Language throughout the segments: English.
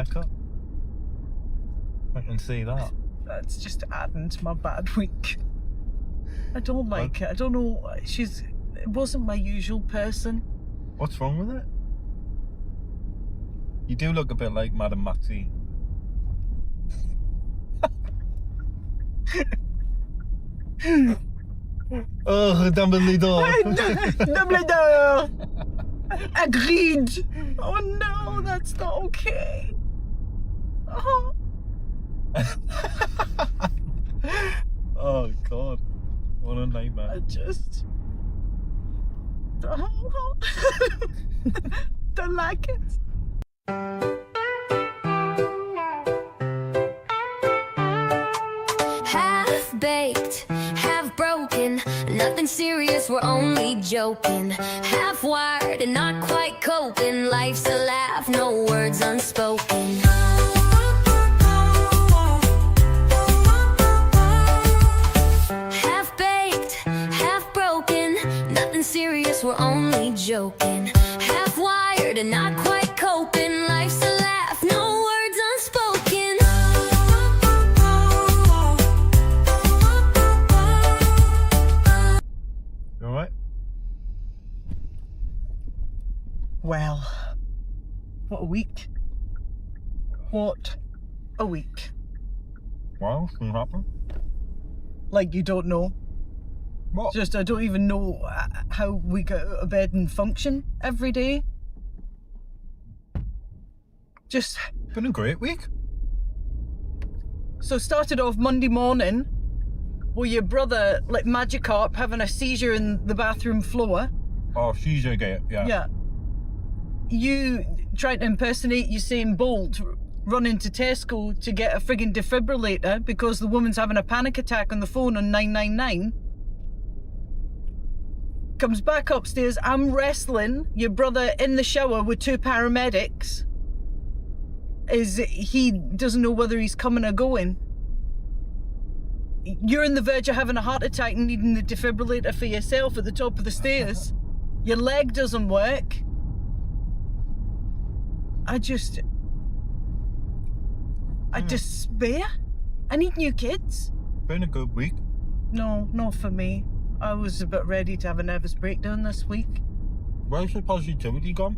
haircut. I can see that. That's just adding to my bad week. I don't like it. I don't know. It wasn't my usual person. What's wrong with it? You do look a bit like Madam Maxine. Oh, Dumbledore. Dumbledore! Agreed! Oh no, that's not okay. Oh. Oh God, what a nightmare. I just... Oh. Don't like it. Half-baked, half-broken, nothing serious, we're only joking. Half-wired and not quite coping, life's a laugh, no words unspoken. Half-baked, half-broken, nothing serious, we're only joking. Half-wired and not quite coping, life's a laugh, no words unspoken. You alright? Well, what a week. What a week. Well, something happened. Like you don't know. What? Just, I don't even know how we get out of bed and function every day. Just... Been a great week. So started off Monday morning with your brother, like Magikarp, having a seizure in the bathroom floor. Oh, she's okay, yeah. Yeah. You trying to impersonate Usain Bolt running to Tesco to get a friggin' defibrillator because the woman's having a panic attack on the phone on 999. Comes back upstairs, I'm wrestling your brother in the shower with two paramedics. He doesn't know whether he's coming or going. You're on the verge of having a heart attack and needing the defibrillator for yourself at the top of the stairs. Your leg doesn't work. I despair. I need new kids. Been a good week. No, not for me. I was a bit ready to have a nervous breakdown this week. Where's the positivity gone?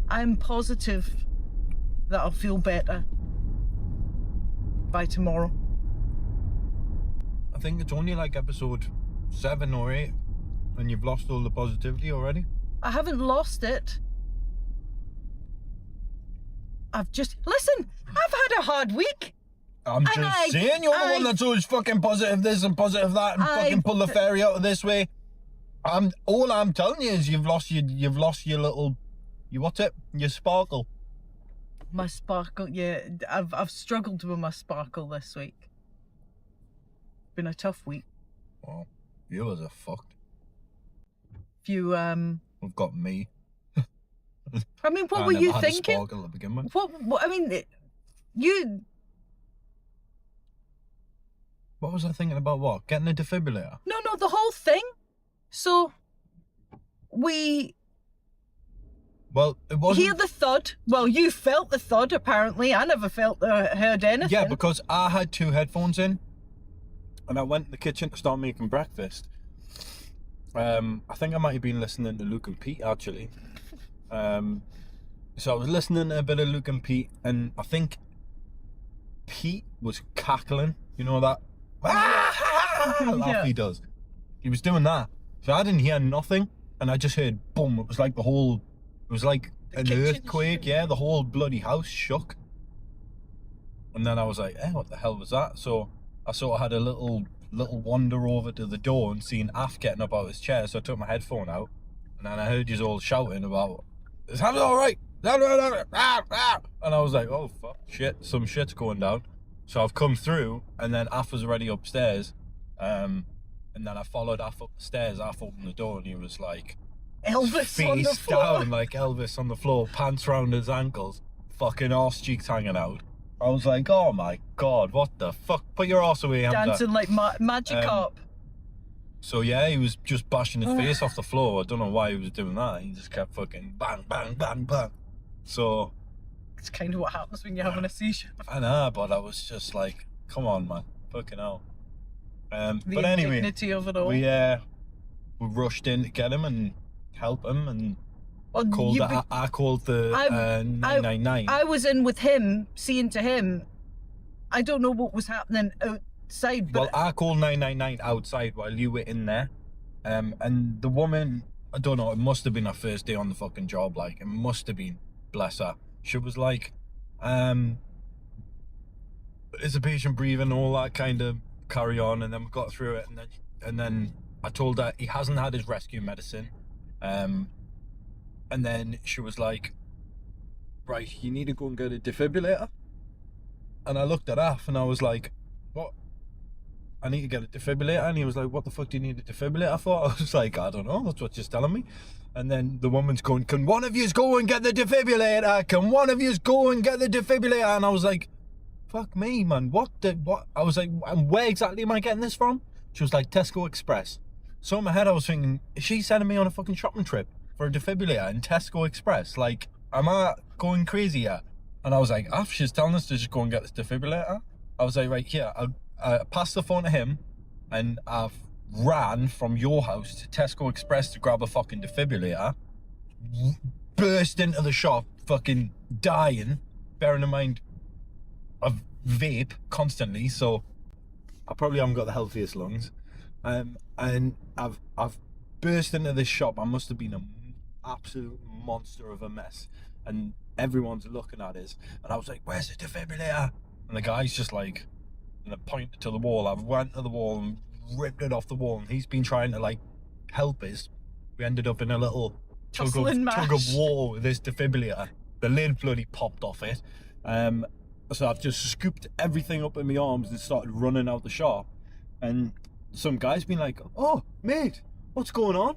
I'm positive that I'll feel better by tomorrow. I think it's only like episode 7 or 8 and you've lost all the positivity already. I haven't lost it. Listen, I've had a hard week. I'm just saying, you're the one that's always fucking positive this and positive that and fucking pull the fairy out of this way. All I'm telling you is you've lost your little, your sparkle. My sparkle, yeah. I've struggled with my sparkle this week. Been a tough week. Well, you are fucked. We've got me. I mean, what were you had thinking? A sparkle to begin with. What? I mean, you. What was I thinking about? What? Getting a defibrillator? No, the whole thing. So, we. Well, it wasn't. Hear the thud. Well, you felt the thud. Apparently, I never heard anything. Yeah, because I had 2 headphones in, and I went in the kitchen to start making breakfast. I think I might have been listening to Luke and Pete actually. So I was listening to a bit of Luke and Pete, and I think Pete was cackling. You know that laugh he does. He was doing that. So I didn't hear nothing, and I just heard boom. It was like an earthquake. Yeah, the whole bloody house shook. And then I was like, what the hell was that? So I sort of had a little wander over to the door and seen Af getting up out of his chair. So I took my headphone out, and then I heard you all shouting about, "Is that all right?" And I was like, oh fuck, shit, some shit's going down. So I've come through, and then Af was already upstairs, and then I followed Af up the stairs. Af opened the door, and he was like, Elvis on the face floor. down like Elvis on the floor, pants round his ankles, fucking arse cheeks hanging out. I was like, oh my god, what the fuck? Put your arse away, Hamza. Dancing like Magikarp. So yeah, he was just bashing his face off the floor. I don't know why he was doing that. He just kept fucking bang, bang, bang, bang. So It's kind of what happens when you're having a seizure. I know, but I was just like, come on, man. Fucking hell. The But anyway, indignity of it all. we rushed in to get him and help him, and Well, called I called the 999. I was in with him, seeing to him. I don't know what was happening outside, but Well, I called 999 outside while you were in there. And the woman, I don't know, it must have been her first day on the fucking job, like, it must have been, bless her. She was like, is the patient breathing, all that kind of carry on, and then we got through it, and then I told her he hasn't had his rescue medicine. And then she was like, right, you need to go and get a defibrillator. And I looked at Af and I was like, what? I need to get a defibrillator. And he was like, what the fuck do you need a defibrillator for? I was like, I don't know, that's what she's telling me. And then the woman's going, can one of yous go and get the defibrillator? Can one of yous go and get the defibrillator? And I was like, fuck me, man, what? I was like, and where exactly am I getting this from? She was like, Tesco Express. So in my head I was thinking, is she sending me on a fucking shopping trip for a defibrillator in Tesco Express? Like, am I going crazy here? And I was like, she's telling us to just go and get this defibrillator. I was like, right, here, I passed the phone to him, and I've ran from your house to Tesco Express to grab a fucking defibrillator, burst into the shop, fucking dying, bearing in mind I vape constantly, so I probably haven't got the healthiest lungs. And I've burst into this shop. I must have been an absolute monster of a mess, and everyone's looking at us, and I was like, where's the defibrillator? And the guy's just like, and I pointed to the wall. I went to the wall and ripped it off the wall, and he's been trying to like help us. We ended up in a little tug of war with this defibrillator. The lid bloody popped off it. So I've just scooped everything up in my arms and started running out the shop, and some guy's been like, oh mate, what's going on?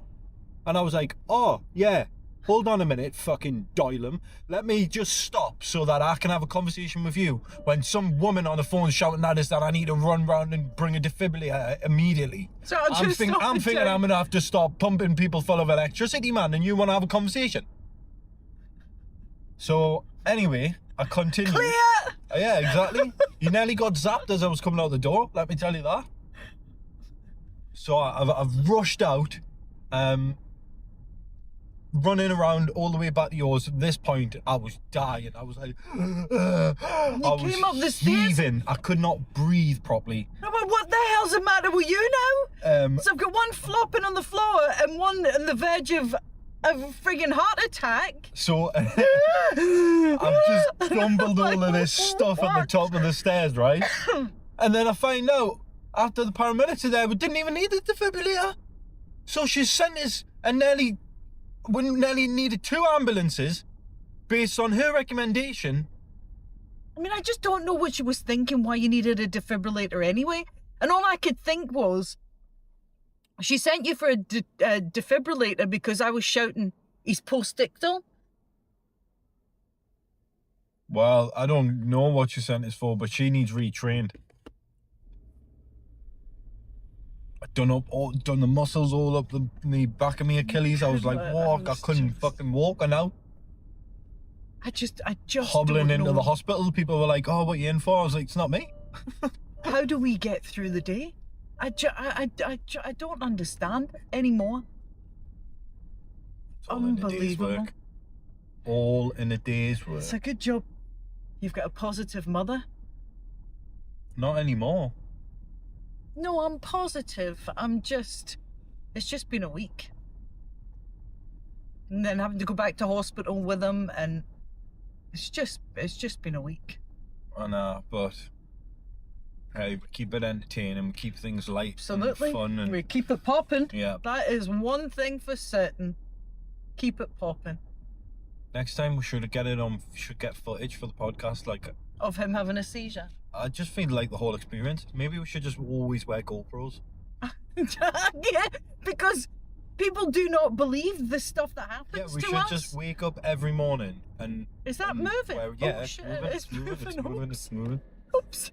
And I was like, oh yeah, hold on a minute, fucking Doylem. Let me just stop so that I can have a conversation with you when some woman on the phone is shouting at us that I need to run round and bring a defibrillator immediately. So I'm thinking I'm going to have to stop pumping people full of electricity, man, and you want to have a conversation. So anyway, I continued. Clear! Yeah, exactly. You nearly got zapped as I was coming out the door, let me tell you that. So I've rushed out, running around all the way back to yours. At this point, I was dying. I was like, I was came up the stairs? heaving. I could not breathe properly. No, but what the hell's the matter with you now? So I've got one flopping on the floor and one on the verge of a friggin' heart attack. So I've just jumbled all of this stuff at the top of the stairs, right? And then I find out after the paramedics are there, we didn't even need the defibrillator. So she sent us we nearly needed 2 ambulances based on her recommendation. I mean, I just don't know what she was thinking, why you needed a defibrillator anyway. And all I could think was, she sent you for a defibrillator because I was shouting, he's post-ictal. Well, I don't know what she sent us for, but she needs retrained. I done the muscles all up the back of my Achilles. I was like, walk. I couldn't fucking walk now. I just hobbling don't into know. the hospital. People were like, oh, what are you in for? I was like, it's not me. How do we get through the day? I don't understand anymore. It's all in a day's work. All in a day's work. It's a good job you've got a positive mother. Not anymore. No, I'm positive. It's just been a week. And then having to go back to hospital with him, and it's just been a week. I know, but hey, we keep it entertaining, we keep things light Absolutely. and fun, and We keep it popping. yeah. That is one thing for certain. Keep it popping. Next time we should get footage for the podcast, like Of him having a seizure. I just feel like the whole experience. Maybe we should just always wear GoPros. Yeah, because people do not believe the stuff that happens Yeah, we to should us. just wake up every morning and. Is that moving? Yeah, Oh, it's shit, moving. It's moving. It's moving. Oops.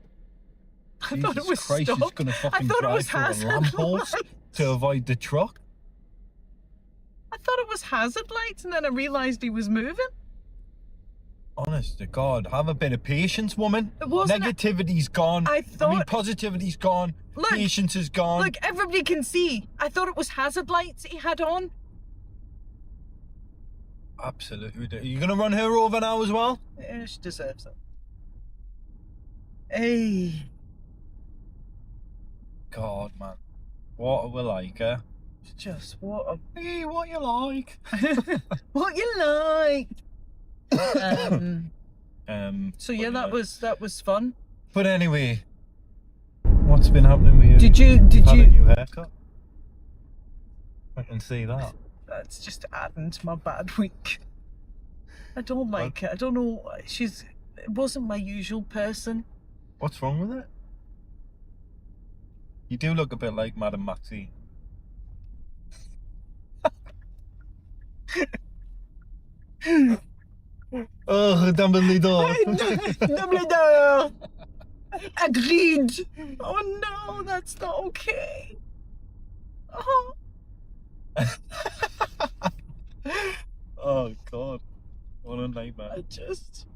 I thought it was Jesus Christ, stopped. she's gonna fucking I thought it drive was through a hazard lamppost lights. to avoid the truck. I thought it was hazard lights, and then I realised he was moving. Honest to God, have a bit of patience, woman. It wasn't. Negativity's gone. I thought. positivity's gone. Look, Patience is gone. Look, everybody can see. I thought it was hazard lights he had on. Absolutely. Are you gonna run her over now as well? Yeah, she deserves it. Hey. God, man. What are we like, eh? Just what a... Hey, what you like? What you like? So yeah, that was fun. But anyway, what's been happening with you? Did you Had a new haircut? I can see that. That's just adding to my bad week. I don't like it. I don't know. It wasn't my usual person. What's wrong with it? You do look a bit like Madam Maxine. Oh, Dumbledore. Dumbledore. Agreed. Oh no, that's not okay. Oh. Oh God, what a nightmare. I just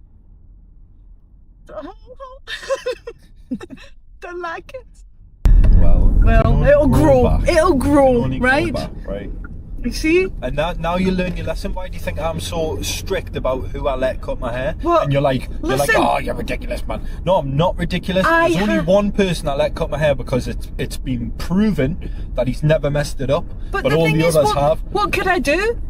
don't like it. Well, it'll grow. It'll grow, right? Right. You see? And now you learn your lesson. Why do you think I'm so strict about who I let cut my hair? Well, and you're like, oh, you're ridiculous, man. No, I'm not ridiculous. There's only one person I let cut my hair because it's been proven that he's never messed it up. But all the others have. What could I do?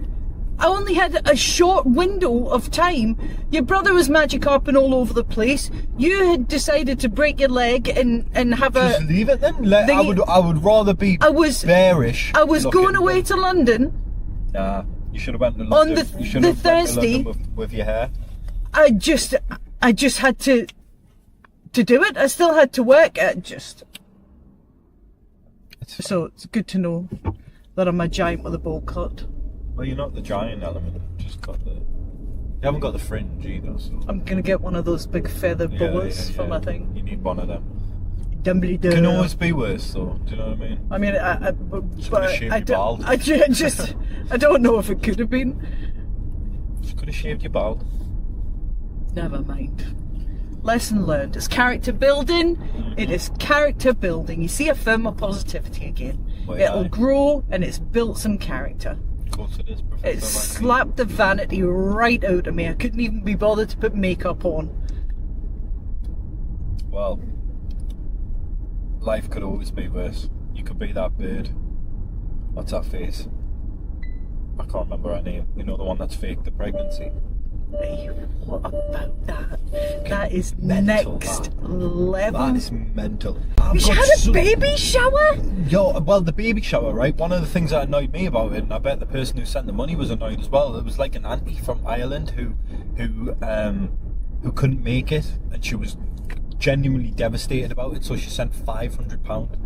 I only had a short window of time. Your brother was Magikarping all over the place. You had decided to break your leg and have Just leave it then. I would rather be bearish. I was going away to London. Nah, you should have went to London. On the Thursday with your hair. I just had to do it. I still had to work. So it's good to know that I'm a giant with a bowl cut. Well, you're not the giant element. You haven't got the fringe either. So. I'm gonna get one of those big feather boas for my thing. You need one of them. Dumbledore. Can always be worse, though. Do you know what I mean? I mean, I don't know if it could have been. Just could have shaved your bald. Never mind. Lesson learned. It's character building. It is character building. You see a film of positivity again. Well, it'll grow and it's built some character. Of course it is, Professor. It slapped the vanity right out of me. I couldn't even be bothered to put makeup on. Well, life could always be worse. You could be that bird. What's that face? I can't remember her name. You know, the one that's faked the pregnancy. Hey, what about that? That is mental, next level. That is mental. She had a baby shower? Yo, well, the baby shower, right? One of the things that annoyed me about it, and I bet the person who sent the money was annoyed as well. It was like an auntie from Ireland who couldn't make it, and she was genuinely devastated about it. So she sent £500,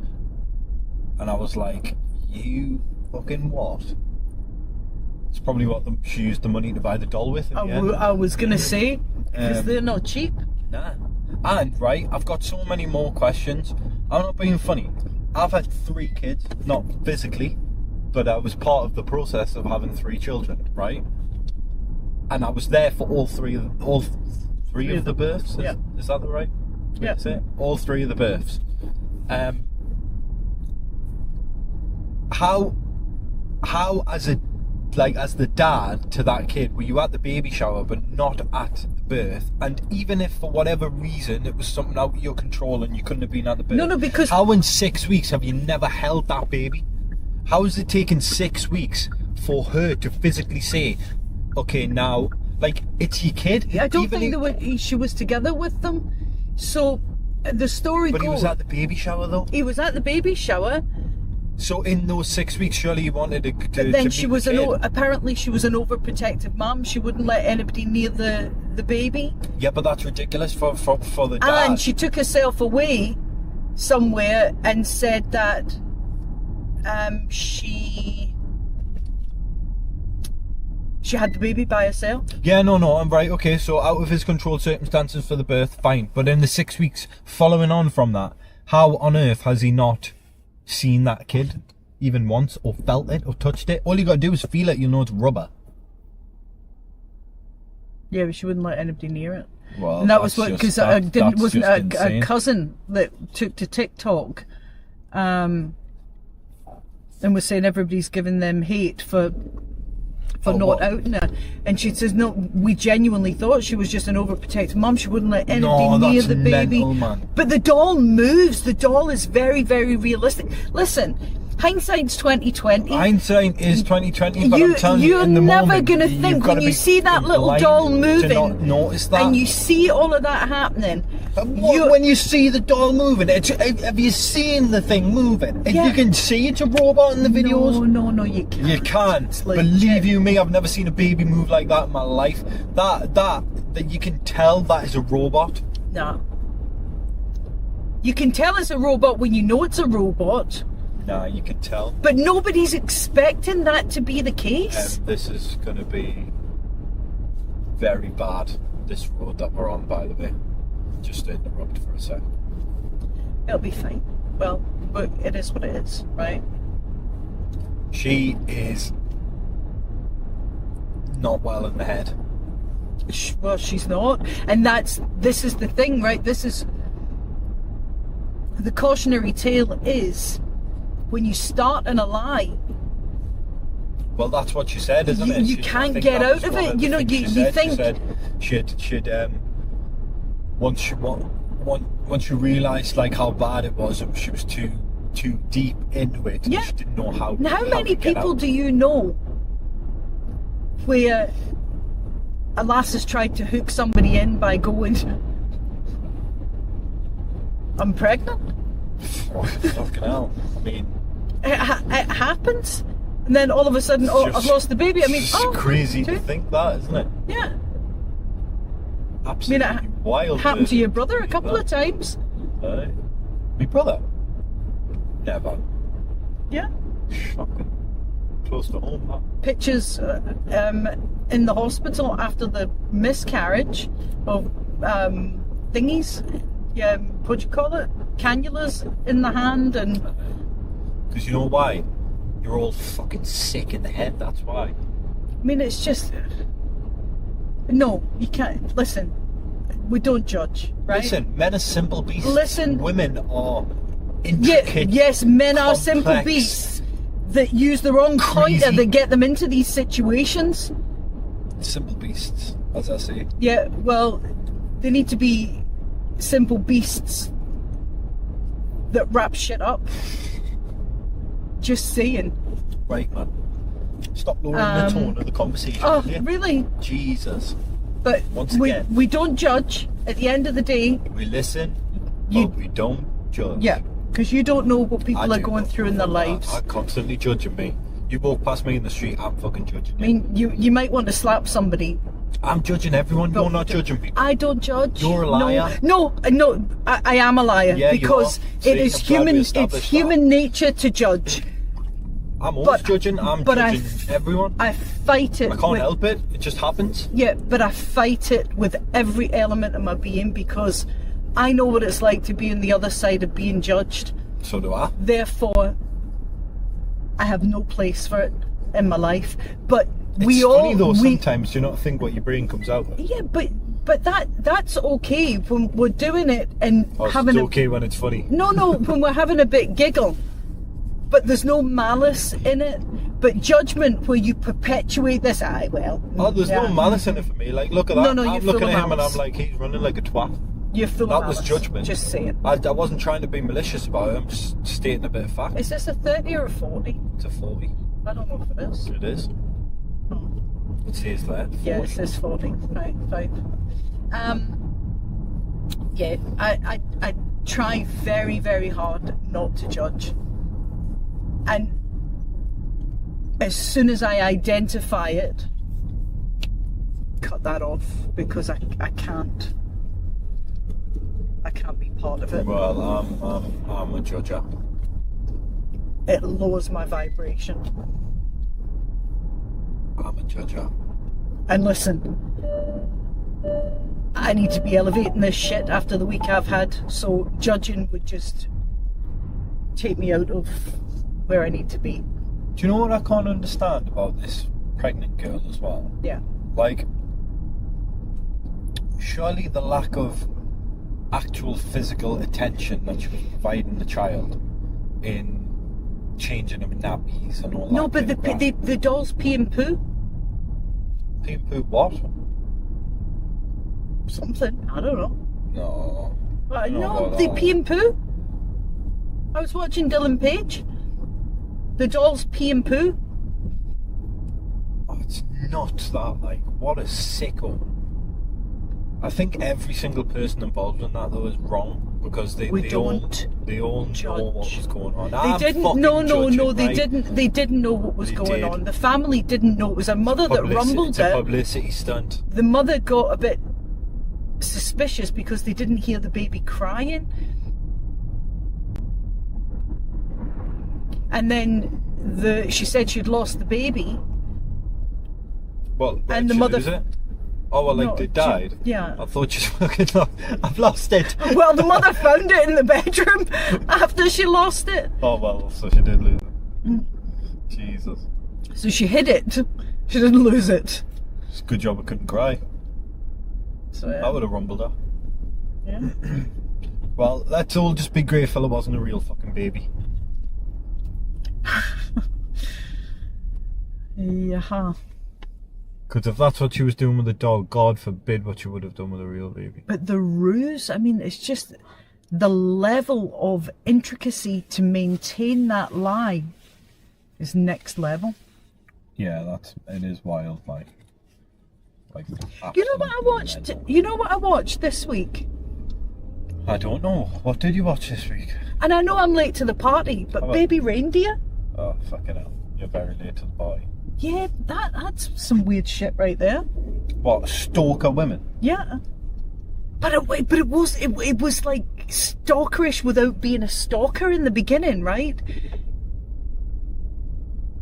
and I was like, "You fucking what?" It's probably what she used the money to buy the doll with. I was gonna say, because they're not cheap. Nah. And right, I've got so many more questions. I'm not being funny. I've had 3 kids, not physically, but I was part of the process of having 3 children, right? And I was there for all three of the births. Is that the right? Yeah. That's it. All 3 of the births. How as the dad to that kid, were you at the baby shower but not at the birth? And even if for whatever reason it was something out of your control and you couldn't have been at the birth, no, because how in 6 weeks have you never held that baby? How has it taken 6 weeks for her to physically say, okay, now, like, it's your kid? I don't think she was together with them. So the story goes. But he was at the baby shower though. He was at the baby shower. So in those 6 weeks, surely you wanted to But then she was apparently she was an overprotective mum. She wouldn't let anybody near the baby. Yeah, but that's ridiculous for the dad. And she took herself away somewhere and said that she had the baby by herself. Yeah, no, I'm right. Okay, so out of his controlled circumstances for the birth, fine. But in the 6 weeks following on from that, how on earth has he not seen that kid even once, or felt it, or touched it? All you gotta do is feel it. You know it's rubber. Yeah, but she wouldn't let anybody near it. Well, And that was what, because wasn't a insane. cousin that took to TikTok, and was saying everybody's giving them hate for not what? outing her, and she says no, we genuinely thought she was just an overprotective mum. She wouldn't let anybody near that's the baby. mental, man. But the doll moves. The doll is very, very realistic. Listen, hindsight's 2020. Hindsight is 2020, but You- I'm telling you, you're in the never moment, gonna you've think gotta when you be see that little blind doll to moving, not notice that. and you see all of that happening. When you see the doll moving, have you seen the thing moving? Yeah. You can see it's a robot in the videos. No, you can't. You can't. It's legit. Believe you me, I've never seen a baby move like that in my life. That you can tell that is a robot. No. You can tell it's a robot when you know it's a robot, Nah, you can tell. but nobody's expecting that to be the case. This is going to be very bad, this road that we're on, by the way. Just to interrupt for a sec. It'll be fine. Well, but it is what it is, right? She is not well in the head. Well, she's not. And this is the thing, right? This is the cautionary tale is when you start in a lie, Well, that's what she said, isn't it? You can't get out of it. You know, you think- She said she'd once she realised like how bad it was, she was too deep into it. Yeah. She didn't know how. Now, how many to get people out. do you know where a lass has tried to hook somebody in by going, I'm pregnant? Oh, fucking hell! I mean, It happens. And then all of a sudden, oh, just- I've lost the baby. I mean, it's oh, crazy to dude. think that, isn't it? Yeah. Absolutely it wild. Happened to your brother a couple of times. My brother? Never. Yeah. Shocking. Close to home, that. Pictures in the hospital after the miscarriage of thingies. Yeah, what do you call it? Cannulas in the hand and. Because you know why? You're all fucking sick in the head, that's why. I mean, it's just. No, you can't. Listen, we don't judge, right? Listen, men are simple beasts. Listen. Women are Yeah, intricate. yes, men are simple complex, beasts that use the wrong pointer crazy. that get them into these situations. Simple beasts, as I say. Yeah, well, they need to be simple beasts that wrap shit up. Just saying. Right, man. Stop lowering the tone of the conversation. Oh, will you? really? Jesus. But Once we again. we don't judge. At the end of the day, We listen, You- but we don't judge. yeah, because you don't know what people I are do going know. through in their lives. I'm constantly judging me. You walk past me in the street, I'm fucking judging I you. mean, you might want to slap somebody. I'm judging everyone. But You're not judging people. I don't judge. You're a liar. No, I am a liar Yeah, you because are. it See, is I'm glad we human. It's established human nature to judge. I'm always but- judging. I'm but judging everyone. I fight it. I can't with, help it. It just happens. Yeah, but I fight it with every element of my being because I know what it's like to be on the other side of being judged. So do I. Therefore, I have no place for it in my life. But It's we funny all though. we, Sometimes you not think what your brain comes out with. yeah, but that's okay when we're doing it and Oh, having it's a okay when it's funny. no, when we're having a bit giggle. But there's no malice in it. But judgment where you perpetuate this, Oh, there's no yeah, malice in it for me. Like, look at that. No, you're I'm full looking of at him and malice. I'm like, he's running like a twat. You're full That of was malice. judgment. Just saying. I wasn't trying to be malicious about it. I'm just stating a bit of fact. Is this a 30 or a 40? It's a 40. I don't know if it is. It is. Oh. It says there. 40. Yeah, it says 40. Right, fine. Yeah, I try very, very hard not to judge. And as soon as I identify it, cut that off because I can't. I can't be part of it. Well, I'm a judger. It lowers my vibration. I'm a judger. And listen, I need to be elevating this shit after the week I've had, so judging would just take me out of where I need to be. Do you know what I can't understand about this pregnant girl as well? Yeah. Like, surely the lack of actual physical attention that she was providing the child in changing him nappies and all that. No, but the dolls pee and poo. Pee and poo what? Something. I don't know. No. No, they pee and poo. I was watching Dylan Page. The dolls pee and poo. Oh, it's nuts that, like, what a sicko. I think every single person involved in that, though, is wrong, because they all know what was going on. They didn't. They didn't know what was going on. The family didn't know. It was a mother that rumbled it. It's a publicity stunt. The mother got a bit suspicious because they didn't hear the baby crying. And then she said she'd lost the baby. Well, and the mother. Lose it? Oh, well, like, they died? Yeah. I thought she's fucking I've lost it. Well, the mother found it in the bedroom after she lost it. Oh, well, so she did lose it. Jesus. So she hid it. She didn't lose it. It's a good job I couldn't cry. So, yeah. I would have rumbled her. Yeah. Well, let's all just be grateful it wasn't a real fucking baby. Yeah. Because if that's what she was doing with a doll, God forbid what she would have done with a real baby. But the ruse, I mean, it's just the level of intricacy to maintain that lie is next level. Yeah, it is wild, like you know what I watched? Mental. You know what I watched this week? I don't know. What did you watch this week? And I know I'm late to the party, but Baby Reindeer. Oh, fucking hell! You're very late to the party. Yeah, that's some weird shit right there. What, stalker women? Yeah. But it was like stalkerish without being a stalker in the beginning, right?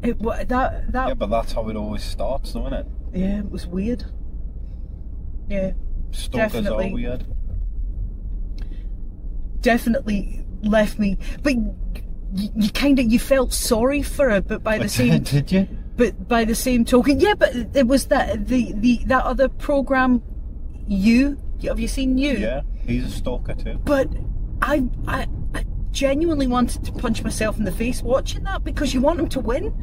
Yeah, but that's how it always starts, though, isn't it? Yeah, it was weird. Yeah. Stalkers definitely. Are weird. Definitely left me, but you felt sorry for her, but by the same did you? But by the same token, yeah, but it was that that other program, have you seen You? Yeah, he's a stalker too. But I genuinely wanted to punch myself in the face watching that, because you want him to win.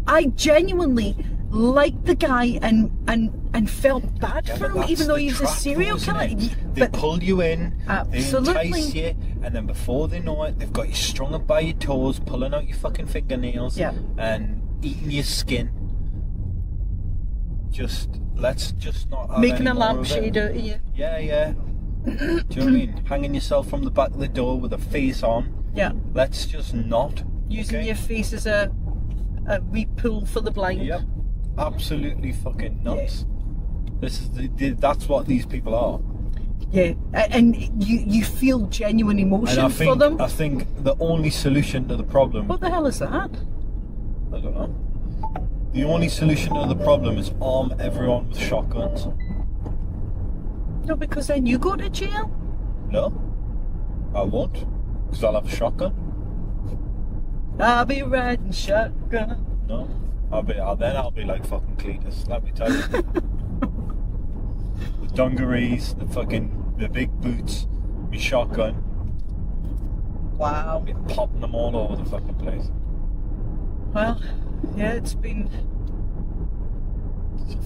I genuinely liked the guy and felt bad for him, even though he's a serial killer. They pull you in, absolutely. They entice you, and then before they know it, they've got you strung up by your toes, pulling out your fucking fingernails, and eating your skin. Let's not have making a more lampshade out of you. Yeah. Do you know what I mean? Hanging yourself from the back of the door with a face on. Yeah. Let's just not. Using your face as a repull for the blind. Yep. Absolutely fucking nuts. Yeah. That's what these people are. Yeah, and you feel genuine emotion for them. I think the only solution to the problem. What the hell is that? I don't know. The only solution to the problem is arm everyone with shotguns. No, because then you go to jail. No, I won't, because I'll have a shotgun. I'll be riding shotgun. No, I'll be like fucking Cletus. Let me tell you. The dungarees, the big boots, my shotgun. Wow. I'll be popping them all over the fucking place. Well, yeah, it's been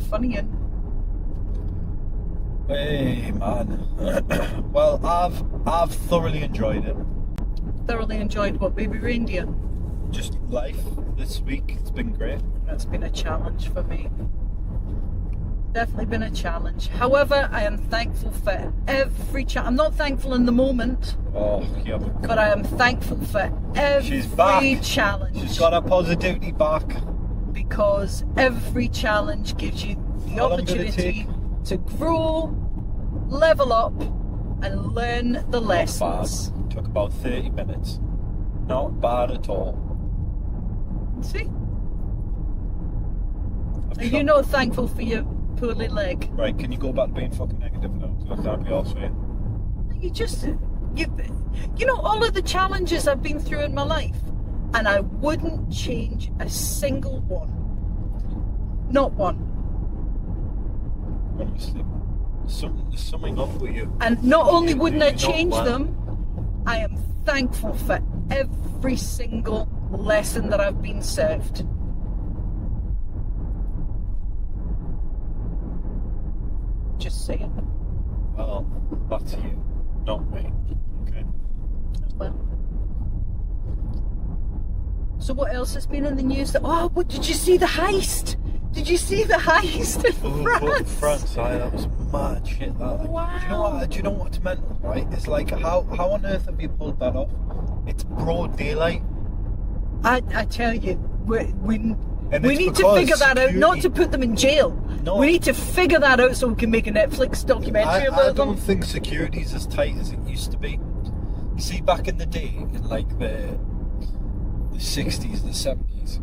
funny and. Hey man. Well, I've thoroughly enjoyed it. Thoroughly enjoyed what, Baby Reindeer? Just life this week. It's been great. It's been a challenge for me. Definitely been a challenge. However, I am thankful for every challenge. I'm not thankful in the moment. Oh, yeah. But I am thankful for every challenge. She's got her positivity back. Because every challenge gives you the opportunity to grow, level up, and learn the lessons. Not bad. Took about 30 minutes. Not bad at all. See? Are you not thankful for your poorly leg? Right, can you go back to being fucking negative now? Because that'd be awesome. You know all of the challenges I've been through in my life, and I wouldn't change a single one. Not one. When you sleep. There's something up with you. And not only wouldn't I You're not change well. them, I am thankful for every single lesson that I've been served. Just saying. Well, that's you, not me. Okay. Well. So what else has been in the news? What did you see the heist? Did you see the heist in France? France, that was mad shit. That. Wow. Do you know what's mental, right? It's like, how on earth have you pulled that off? It's broad daylight. I tell you, we And need it's to because figure that out, not security- to put them in jail. No. We need to figure that out so we can make a Netflix documentary I about don't them. think security's as tight as it used to be. You see, back in the day, in like the 60s, the 70s.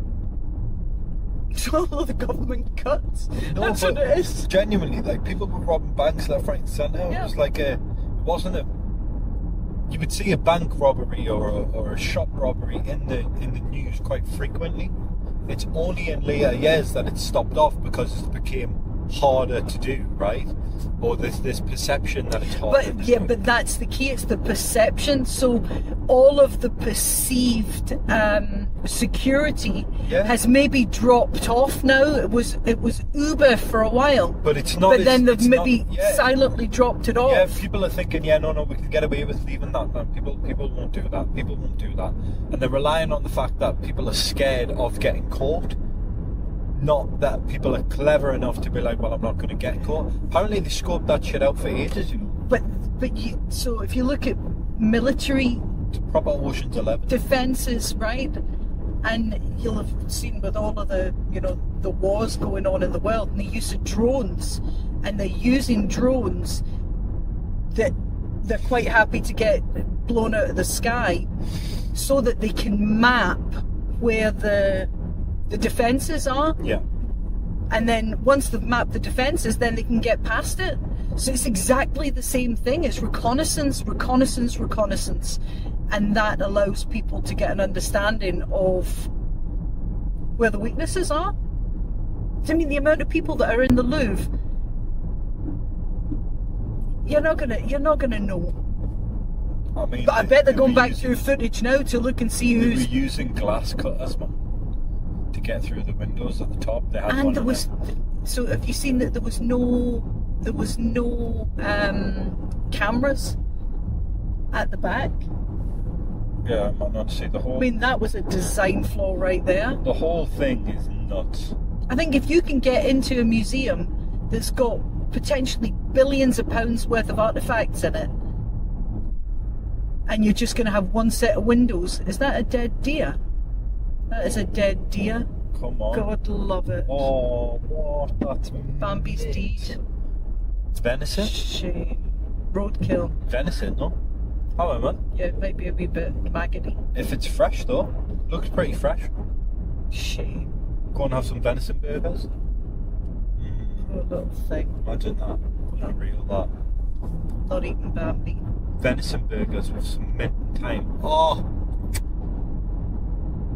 All the government cuts. No, That's but what it is. genuinely, like, people were robbing banks left, right, and centre. Yeah. It was like it wasn't a. You would see a bank robbery or a shop robbery in the news quite frequently. It's only in later years that it stopped off because it became harder to do, right? Or there's this perception that it's harder. But to yeah, do. but that's the key. It's the perception. So all of the perceived security Yeah. has maybe dropped off now. It was Uber for a while, But it's not. but then they've it's not- maybe yeah. silently dropped it off. Yeah, people are thinking, no, we can get away with leaving that. Man. People won't do that. People won't do that, and they're relying on the fact that people are scared of getting caught. Not that people are clever enough to be like, well, I'm not going to get caught. Apparently, they scoped that shit out for ages. But so if you look at military It's proper Ocean's 11. defenses, right? And you'll have seen with all of the the wars going on in the world and the use of drones, and they're using drones that they're quite happy to get blown out of the sky so that they can map where the defenses are, Yeah. and then once they've mapped the defenses, then they can get past it. So it's exactly the same thing. It's reconnaissance, and that allows people to get an understanding of where the weaknesses are. I mean, the amount of people that are in the Louvre, you're not gonna know. I mean, But I bet they're they going were back using- through footage now to look and see They were who's. using glass cutters, man, to get through the windows at the top. They had one And there in was. So have you seen that there was no cameras at the back? Yeah, I might not see the whole. I mean, that was a design flaw right there. The whole thing is nuts. I think if you can get into a museum that's got potentially billions of pounds worth of artifacts in it, and you're just going to have one set of windows, is that a dead deer? That is a dead deer. Come on. God love it. Oh, what? That's Bambi's mint. deed. Venison? Shame. Roadkill. Venison, no? However, Yeah, it might be a wee bit maggoty. if it's fresh though, looks pretty fresh. Shame. Go and have some venison burgers. Poor little thing. Imagine that. Unreal, that. Not eating Bambi. Venison burgers with some mint and thyme. Oh!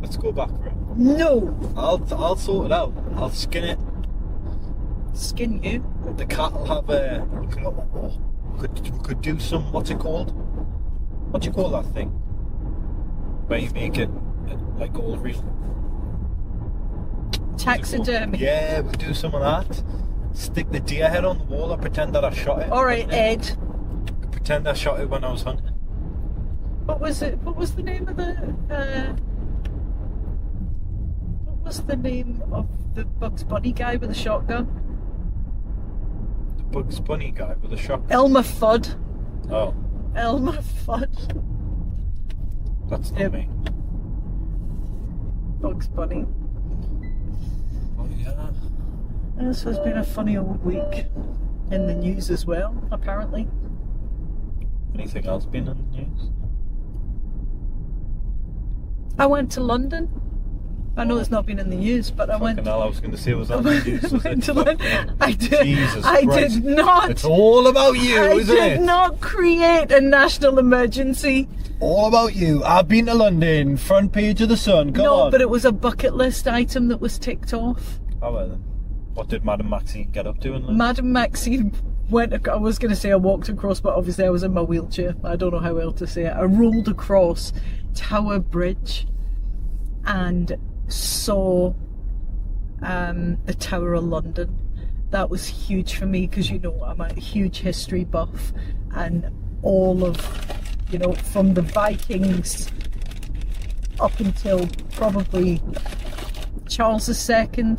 Let's go back for it. No! I'll sort it out. I'll skin it. Skin you. The cat will have a. We could do some. What's it called? What do you call that thing? Where you make it like all real. Taxidermy. Yeah, we do some of that. Stick the deer head on the wall and pretend that I shot it. Alright, Ed. Pretend I shot it when I was hunting. What was it? What was the name of the what was the name of the Bugs Bunny guy with the shotgun? The Bugs Bunny guy with a shotgun. Elmer Fudd. Oh, Elmer Fudd. that's not Yep. me. Bugs Bunny. Oh yeah. This has been a funny old week in the news as well, apparently. Anything else been in the news? I went to London. I know it's not been in the news, but I went. Fucking hell, I was going to say, was that the news? Was went it? to London. I did. Jesus I Christ. did not. It's all about you, I isn't did it? not create a national emergency. All about you. I've been to London. Front page of the Sun. Come No, on. but it was a bucket list item that was ticked off. How well then? What did Madam Maxine get up to in London? Madam Maxine I was going to say I walked across, but obviously I was in my wheelchair. I don't know how else to say it. I rolled across Tower Bridge and saw the Tower of London. That was huge for me because, you know, I'm a huge history buff, and all of, you know, from the Vikings up until probably Charles II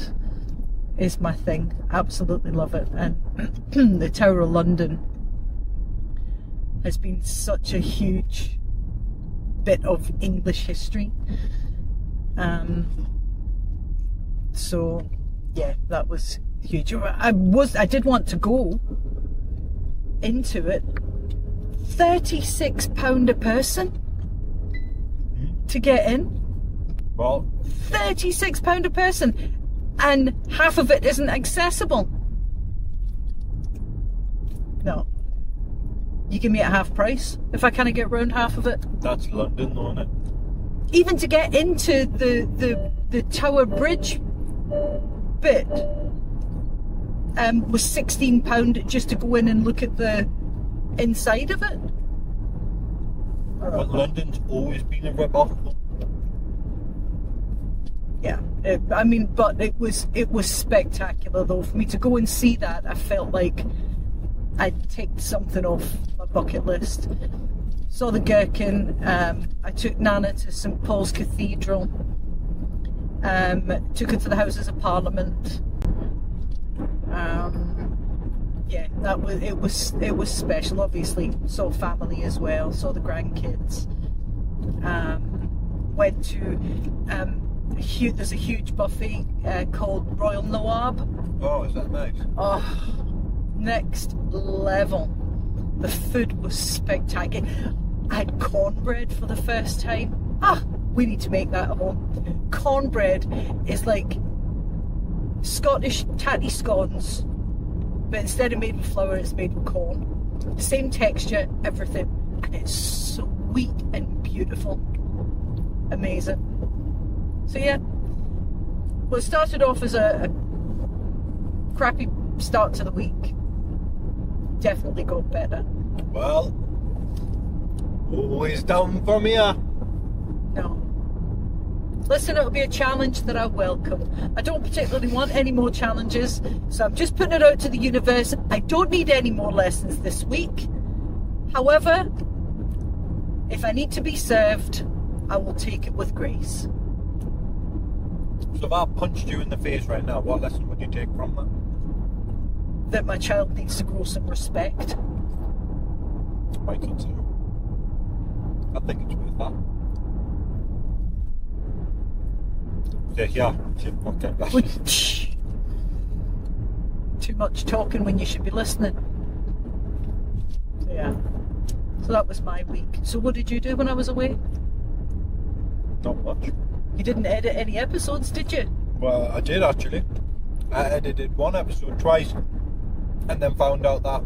is my thing. Absolutely love it. And the Tower of London has been such a huge bit of English history. So yeah, that was huge. I did want to go into it. £36 a person to get in. Well, £36 a person, and half of it isn't accessible. No. You give me at half price if I can't get round half of it. that's London, though, isn't it? Even to get into the Tower Bridge bit was £16 just to go in and look at the inside of it. But London's always been a rip-off. Yeah, but it was spectacular though. For me to go and see that, I felt like I'd ticked something off my bucket list. Saw the Gherkin. I took Nana to St Paul's Cathedral. Took her to the Houses of Parliament. Yeah, it was special. Obviously, saw family as well. Saw the grandkids. Went to there's a huge buffet called Royal Nawab. Oh, is that nice? Oh, next level. The food was spectacular. I had cornbread for the first time. We need to make that at home. Cornbread is like Scottish tatty scones, but instead of made with flour, it's made with corn. Same texture, everything, and it's sweet and beautiful. Amazing. So yeah, well, it started off as a crappy start to the week. Definitely got better. Well, always down from here. No. Listen, it'll be a challenge that I welcome. I don't particularly want any more challenges, so I'm just putting it out to the universe. I don't need any more lessons this week. However, if I need to be served, I will take it with grace. So if I punched you in the face right now, what lesson would you take from that? That my child needs to grow some respect. I consider. I think it's worth that. Yeah, okay. Too much talking when you should be listening. Yeah. So that was my week. So what did you do when I was away? Not much. You didn't edit any episodes, did you? Well, I did actually. I edited one episode twice and then found out that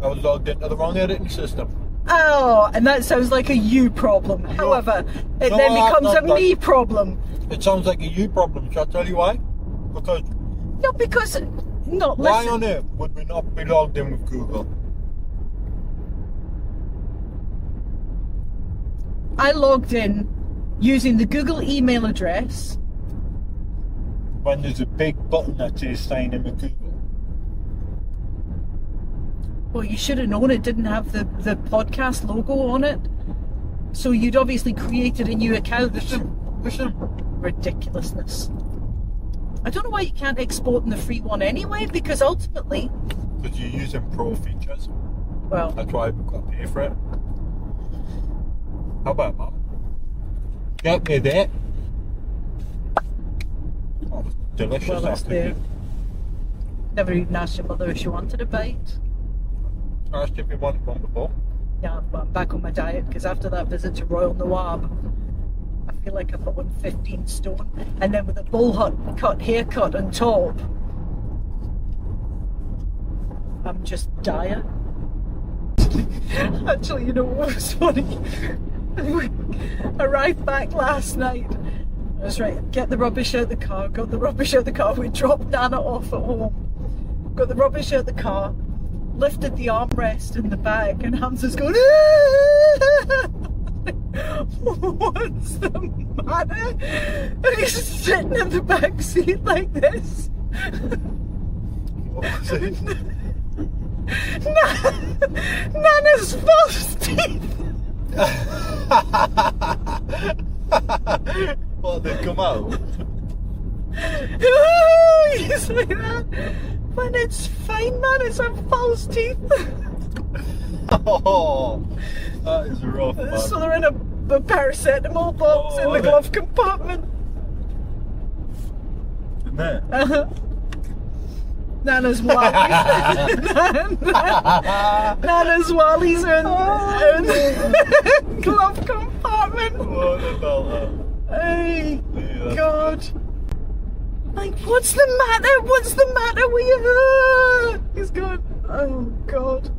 I was logged into the wrong editing system. Oh, and that sounds like a you problem. However, it then becomes a me problem. It sounds like a you problem. Shall I tell you why? Because... No, because... Not why listen. on earth would we not be logged in with Google? I logged in using the Google email address. When there's a big button that says sign in with Google. Well, you should have known it didn't have the podcast logo on it. So you'd obviously created a new account. Listen. Ridiculousness. I don't know why you can't export in the free one anyway, because ultimately... Because you're using pro features. Well... That's why we've got to pay for it. How about that? Get me that. Oh, it's delicious. Well, that's there. Never even asked your mother if she wanted a bite. I asked if you wanted one before. Yeah, but I'm back on my diet, because after that visit to Royal Nawab, I feel like I put on 15 stone, and then with a bowl cut haircut on top, I'm just dire. Actually, you know what was funny? I arrived back last night. I was right, get the rubbish out the car, got the rubbish out the car. We dropped Nana off at home, got the rubbish out the car, lifted the armrest in the back, and Hamza's going, what's the matter? And he's sitting in the back seat like this. What was it? Nana's false teeth. What, they come out? He's like that. But it's fine, man. It's our false teeth. Oh, that is rough, man. So they're in a paracetamol box in the glove compartment. Isn't there? Nana's wallies. Nana's wallies are in the glove compartment. What about Hey, Yeah, God. Like, what's the matter? What's the matter with you? He's going, oh, God.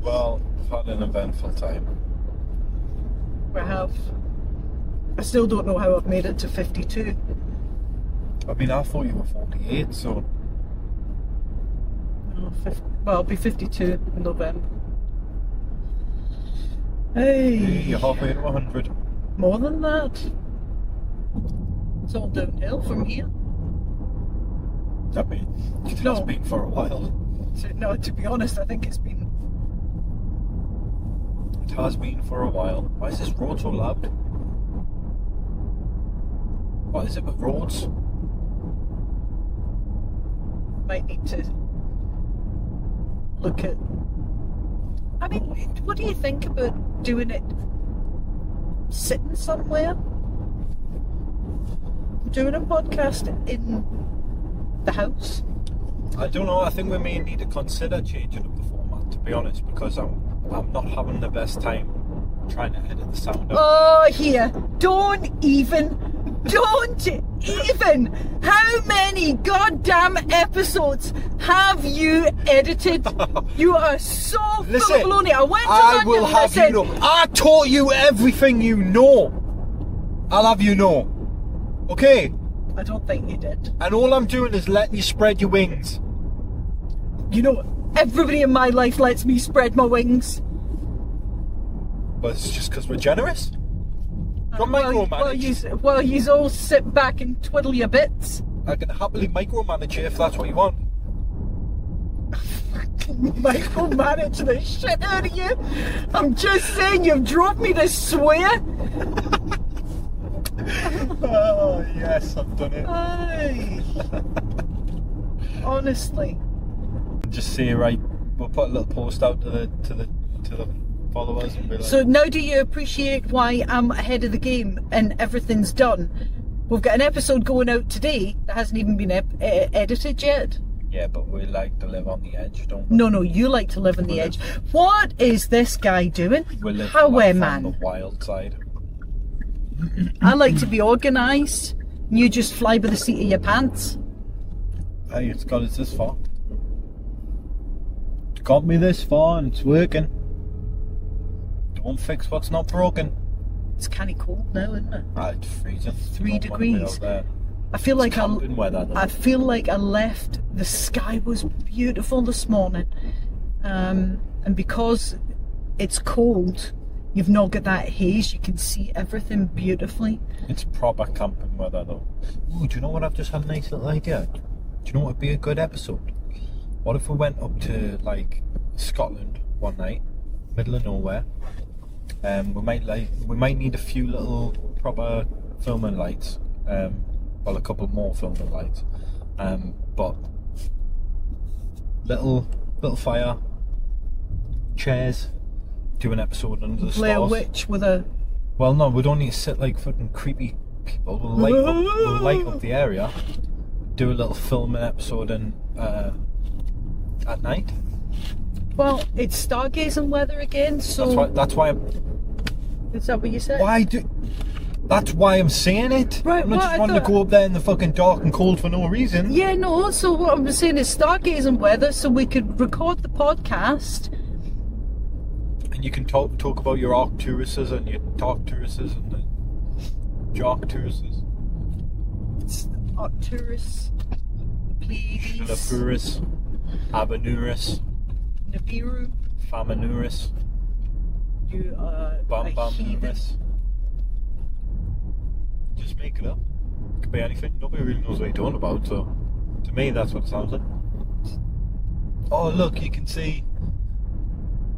Well, I've had an eventful time. We have. I still don't know how I've made it to 52. I mean, I thought you were 48, so... Oh, well, I'll be 52 in November. Hey. You're halfway to 100. More than that. It's all downhill from here. I mean, it No. has been for a while. So, no, to be honest, I think it's been... It has been for a while. Why is this road so loud? What is it with roads? Might need to look at... I mean, what do you think about doing it sitting somewhere? Doing a podcast in the house? I don't know. I think we may need to consider changing up the format, to be honest, because I'm not having the best time trying to edit the sound out. Oh, here. Don't even. How many goddamn episodes have you edited? You are so full of baloney. I went to London will and have I said, you know. I taught you everything you know. I'll have you know. Okay? I don't think you did. And all I'm doing is letting you spread your wings. You know, everybody in my life lets me spread my wings. But it's just because we're generous. Don't Well, micromanage. well, you all sit back and twiddle your bits. I can happily micromanage you if that's what you want. Micromanage the shit out of you. I'm just saying, you've drove me to swear. Oh yes, I've done it. Aye. Honestly. Just say, right, we'll put a little post out to the followers and be like, So now do you appreciate why I'm ahead of the game and everything's done? We've got an episode going out today that hasn't even been edited yet. yeah, but we like to live on the edge, don't we? No, you like to live on the edge. What is this guy doing? We live How life on man? the wild side. I like to be organised. You just fly by the seat of your pants. Hey, it's got us this far. It's got me this far and it's working. Don't fix what's not broken. It's kind of cold now, isn't it? It's freezing. 3 Don't wanna be degrees. out there. I feel like camping weather, though. I feel like I left. The sky was beautiful this morning, and because it's cold, you've not got that haze. You can see everything beautifully. It's proper camping weather though. Ooh, do you know what? I've just had a nice little idea. Do you know what would be a good episode? What if we went up to like Scotland one night, middle of nowhere? We might need a few little proper filming lights. Well, a couple more filming lights. But little fire, chairs. Do an episode under the Blair stars. Witch with a. Well, no, we don't need to sit like fucking creepy people. We'll light up the area. Do a little filming episode at night. Well, it's stargazing weather again, so. That's why. Is that what you said? That's why I'm saying it. Right, I'm not well, just wanting to go up there in the fucking dark and cold for no reason. Yeah, no. So what I'm saying is stargazing weather, so we could record the podcast. And you can talk about your Arcturuses and your Darkturuses and the Jarkturuses. Arcturus, the Pleiades. The Purus. Abanurus, Nibiru. Famanurus, You are Bam a Bam heathen. Nurus. Just make it up. It could be anything. Nobody really knows what you're talking about, so to me that's what it sounds like. Oh look, you can see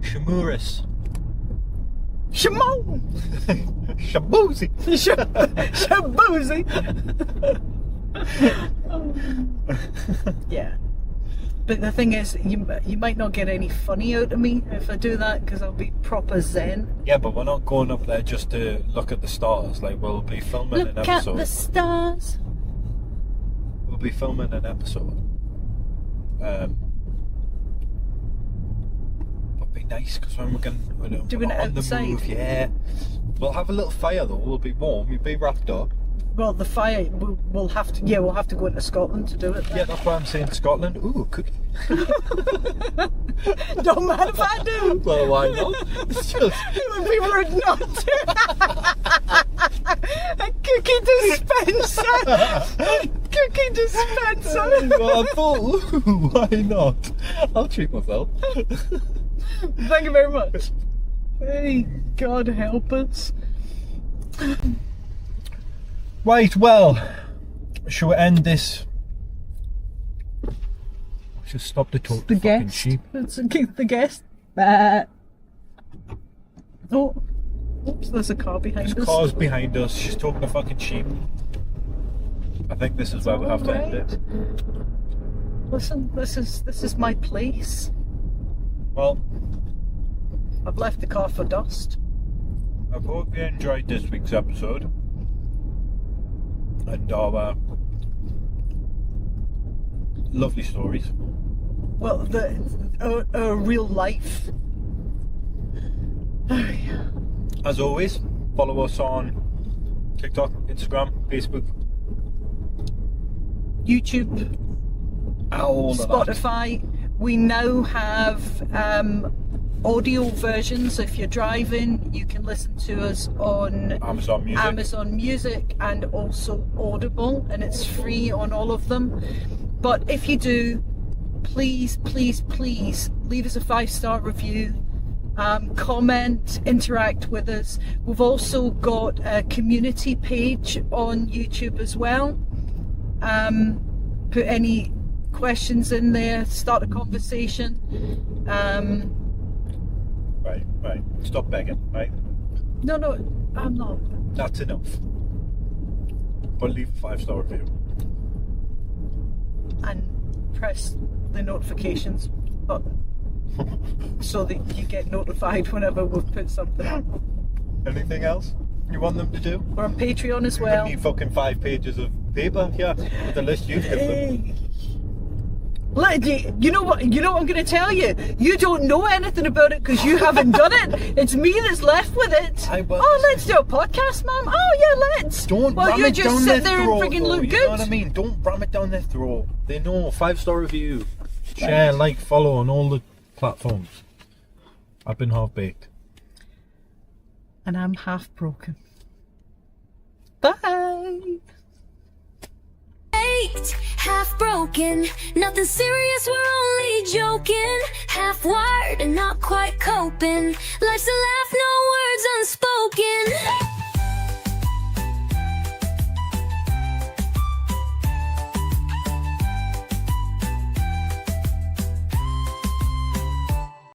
Shamuris. Shimon! Shabuzi. Shabuzi! Yeah. But the thing is, you might not get any funny out of me if I do that, because I'll be proper zen. Yeah, but we're not going up there just to look at the stars. Like, we'll be filming an Look episode. at the stars. We'll be filming an episode. But be nice, because when we're going Doing it on the outside. move, yeah. We'll have a little fire though. We'll be warm. You'll be wrapped up. Well, the fire, we'll have to go into Scotland to do it. Yeah, that's why I'm saying Scotland. Ooh, cookie. Don't mind if I do. Well, why not? It's just... It would be rude not to. A cookie dispenser. Cookie dispenser. Well, I thought, ooh, why not? I'll treat myself. Thank you very much. Hey, God help us. Right, well, shall we end this? Just stop to talk to The fucking guest. sheep. It's the guest. Oh, oops, there's a car behind There's us. cars behind us. She's talking to fucking sheep. I think this is where we have to end it. Listen, this is my place. Well, I've left the car for dust. I hope you enjoyed this week's episode. And our lovely stories. Well, our real life. Oh, yeah. As always, follow us on TikTok, Instagram, Facebook, YouTube, all of that. Spotify. We now have audio versions. If you're driving, you can listen to us on Amazon Music. and also Audible, and it's free on all of them. But if you do, please leave us a 5-star review, comment, interact with us. We've also got a community page on YouTube as well. Put any questions in there, start a conversation. Right. Stop begging, right? No, I'm not. That's enough. But leave a 5-star review. And press the notifications button so that you get notified whenever we've put something up. Anything else you want them to do? We're on Patreon as We well. need fucking 5 pages of paper here with the list you've given them. You know what I'm going to tell you? You don't know anything about it because you haven't done it. It's me that's left with it. Let's do a podcast, Mum. Oh yeah, let's. Don't well, ram you it just down sit their there throat, and freaking though, look you good. know what I mean? Don't ram it down their throat. They know. 5-star review. Share, like, follow on all the platforms. I've been half baked. And I'm half broken. Bye. Baked, half broken, nothing serious, we're only joking. Half wired and not quite coping. Life's a laugh, no words unspoken.